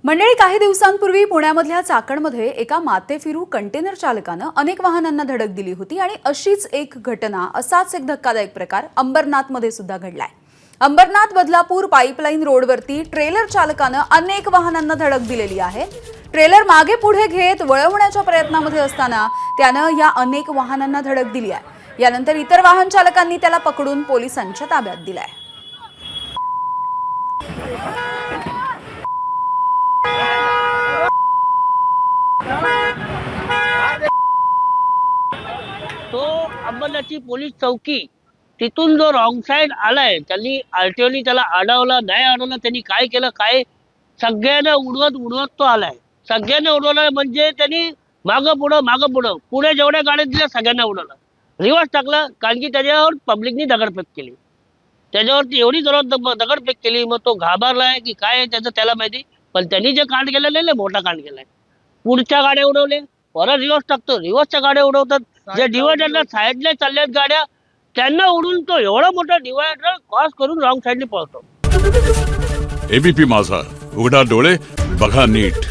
मंडळी, काही दिवसांपूर्वी पुण्यामधल्या चाकणमध्ये एका माथेफिरू कंटेनर चालकानं अनेक वाहनांना धडक दिली होती आणि अशीच एक घटना, असाच एक धक्कादायक प्रकार अंबरनाथमध्ये सुद्धा घडलाय। अंबरनाथ बदलापूर पाईपलाईन रोडवरती ट्रेलर चालकानं अनेक वाहनांना धडक दिलेली आहे। ट्रेलर मागे पुढे घेत वळवण्याच्या प्रयत्नामध्ये असताना त्यानं या अनेक वाहनांना धडक दिली आहे। यानंतर इतर वाहन चालकांनी त्याला पकडून पोलिसांच्या ताब्यात दिलाय। तो अंबरनाथची पोलीस चौकी तिथून जो रॉंग साइड आलाय, त्यांनी आरटीओनी त्याला अडवला, नाही अडवलं, त्यांनी काय केलं, काय सगळ्यांना उडवत तो आलाय। सगळ्यांना उडवलं म्हणजे त्यांनी मागं पुढं पुढे जेवढ्या गाड्या दिल्या सगळ्यांना उडवलं, रिवर्स टाकलं, कारण की त्याच्यावर पब्लिकनी दगडफेक केली। त्याच्यावरती एवढी जोरात दगडफेक केली, मग तो घाबरलाय की काय त्याचं त्याला माहिती। पण त्यांनी जे कांड केलेलं आहे मोठा कांड केलाय। पुढच्या गाड्या उडवले, परत रिवर्स टाकतो, रिवर्सच्या गाड्या उडवतात, जे डिवायडरला साईडला चालल्यात गाड्या त्यांना उडून तो एवढा मोठा डिवायडर क्रॉस करून रॉंग साईडने पळतो। एबीपी माझा, उघडा डोळे बघा नीट।